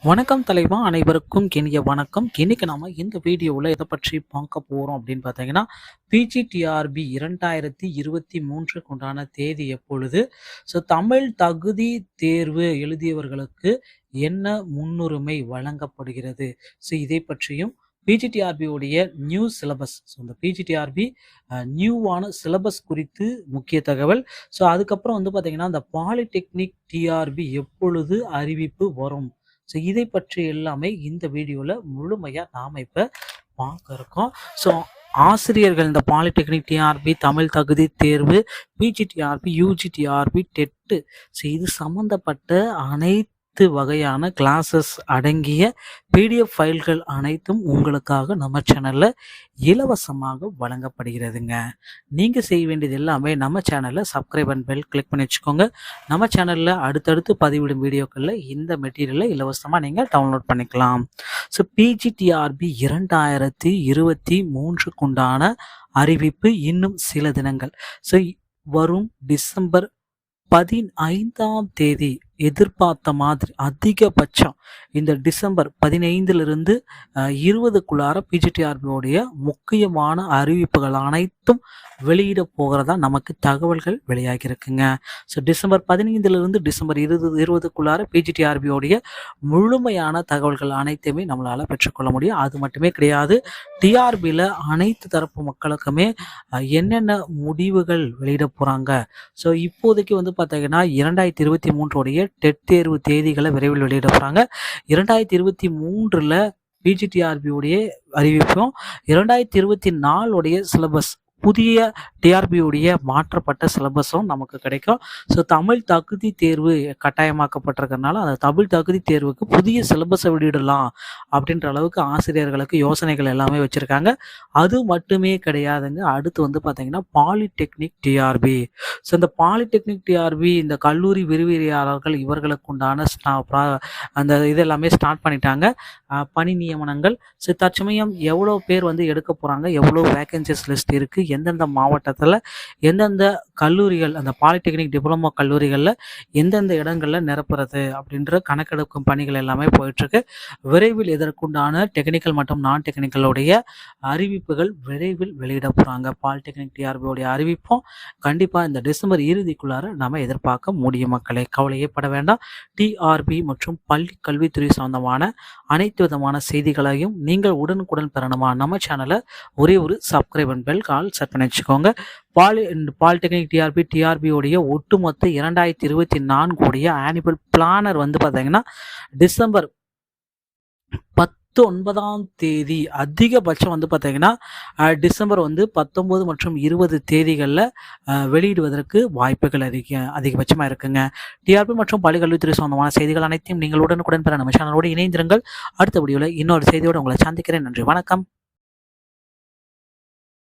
வணக்கம் தலைவா, அனைவருக்கும் இனிய வணக்கம். இன்னைக்கு நாம இந்த வீடியோவில் எதை பற்றி பார்க்க போறோம் அப்படின்னு பார்த்தீங்கன்னா, பிஜிடிஆர்பி 2023 உண்டான தேதி எப்பொழுது? ஸோ தமிழ் தகுதி தேர்வு எழுதியவர்களுக்கு என்ன முன்னுரிமை வழங்கப்படுகிறது? ஸோ இதை பற்றியும் பிஜிடிஆர்பி உடைய நியூ சிலபஸ், ஸோ இந்த பிஜிடிஆர்பி நியூவான சிலபஸ் குறித்து முக்கிய தகவல். ஸோ அதுக்கப்புறம் வந்து பார்த்தீங்கன்னா, இந்த பாலிடெக்னிக் டிஆர்பி எப்பொழுது அறிவிப்பு வரும்? ஸோ இதை பற்றி எல்லாமே இந்த வீடியோவில் முழுமையாக நாம் இப்போ பார்க்க இருக்கோம். ஸோ ஆசிரியர்கள் இந்த பாலிடெக்னிக் டிஆர்பி, தமிழ் தகுதி தேர்வு, பிஜிடிஆர்பி, யூஜிடிஆர்பி, டெட்டு, ஸோ இது சம்மந்தப்பட்ட அனைத்து வகையான கிளாஸஸ் அடங்கிய பிடிஎஃப் ஃபைல்கள் அனைத்தும் உங்களுக்காக நம்ம சேனலில் இலவசமாக வழங்கப்படுகிறதுங்க. நீங்கள் செய்ய வேண்டியது எல்லாமே நம்ம சேனலில் சப்ஸ்கிரைப் அண்ட் பெல் கிளிக் பண்ணி வச்சுக்கோங்க. நம்ம சேனலில் அடுத்தடுத்து பதிவிடும் வீடியோக்களில் இந்த மெட்டீரியலை இலவசமாக நீங்கள் டவுன்லோட் பண்ணிக்கலாம். ஸோ பிஜிடிஆர்பி 2023 அறிவிப்பு இன்னும் சில தினங்கள். ஸோ வரும் டிசம்பர் 15ஆம் தேதி எதிர்பார்த்த மாதிரி அதிகபட்சம் இந்த டிசம்பர் 15லிருந்து 20க்குள்ளார பிஜிடிஆர்பியோடைய முக்கியமான அறிவிப்புகள் அனைத்தும் வெளியிட போகிறதா நமக்கு தகவல்கள் வெளியாகி இருக்குங்க. ஸோ டிசம்பர் 15லிருந்து டிசம்பர் 20க்குள்ளார பிஜிடிஆர்பியோடைய முழுமையான தகவல்கள் அனைத்துமே நம்மளால் பெற்றுக்கொள்ள முடியும். அது மட்டுமே கிடையாது, டிஆர்பியில் அனைத்து தரப்பு மக்களுக்குமே என்னென்ன முடிவுகள் வெளியிட போகிறாங்க. ஸோ இப்போதைக்கு வந்து பார்த்தீங்கன்னா 2023 டெட் தேர்வு தேதிகளை விரைவில் வெளியிட போகிறாங்க. 2023 பிஜிடிஆர்பியுடைய அறிவிப்பும் 2024 சிலபஸ், புதிய டிஆர்பியுடைய மாற்றப்பட்ட சிலபஸும் நமக்கு கிடைக்கும். ஸோ தமிழ் தகுதி தேர்வு கட்டாயமாக்கப்பட்டிருக்கிறதுனால அந்த தமிழ் தகுதி தேர்வுக்கு புதிய சிலபஸை வெளியிடலாம் அப்படின்ற அளவுக்கு ஆசிரியர்களுக்கு யோசனைகள் எல்லாமே வச்சுருக்காங்க. அது மட்டுமே கிடையாதுங்க. அடுத்து வந்து பார்த்திங்கன்னா பாலிடெக்னிக் டிஆர்பி. ஸோ இந்த பாலிடெக்னிக் டிஆர்பி, இந்த கல்லூரி விரிவுரையாளர்கள் இவர்களுக்கு உண்டான அந்த இதெல்லாமே ஸ்டார்ட் பண்ணிட்டாங்க. பணி நியமனங்கள். ஸோ தற்சமயம் எவ்வளோ பேர் வந்து எடுக்க போகிறாங்க, எவ்வளோ வேகன்சிஸ் லிஸ்ட் இருக்குது, எந்தெந்த மாவட்டத்தில் எந்தெந்த கல்லூரிகள், அந்த பாலிடெக்னிக் டிப்ளமோ கல்லூரிகளில் எந்தெந்த இடங்களில் நிரப்புறது அப்படின்ற கணக்கெடுக்கும் பணிகள் எல்லாமே போயிட்டுருக்கு. விரைவில் இதற்குண்டான டெக்னிக்கல் மற்றும் நான் டெக்னிக்கலுடைய அறிவிப்புகள் விரைவில் வெளியிட போகிறாங்க. பாலிடெக்னிக் டிஆர்பியோடைய அறிவிப்பும் கண்டிப்பாக இந்த டிசம்பர் இறுதிக்குள்ளார நம்ம எதிர்பார்க்க முடியும். மக்களை கவலையே பட வேண்டாம். டிஆர்பி மற்றும் பள்ளி கல்வித்துறை சம்பந்தமான அனைத்து விதமான செய்திகளையும் நீங்கள் உடனுக்குடன் பெறணுமா, நம்ம சேனலை ஒரே ஒரு subscribe and bell call set பண்ணி வச்சுக்கோங்க. பாலிடெக்னிக் டிஆர்பியோடைய ஒட்டுமொத்த 2024 ஆனுவல் பிளானர் வந்து பார்த்தீங்கன்னா டிசம்பர் 19ஆம் தேதி, அதிகபட்சம் வந்து பார்த்தீங்கன்னா டிசம்பர் 19 மற்றும் 20 தேதிகளில் வெளியிடுவதற்கு வாய்ப்புகள் அதிகபட்சமாக இருக்குங்க. டிஆர்பி மற்றும் பள்ளி கல்வித்துறை சம்பந்தமான செய்திகள் அனைத்தையும் நீங்கள் உடனுக்குடன் பெற நம்ம சேனலோடு இணைந்திருங்கள். அடுத்த வீடியோவில் இன்னொரு செய்தியோடு உங்களை சந்திக்கிறேன். நன்றி, வணக்கம்.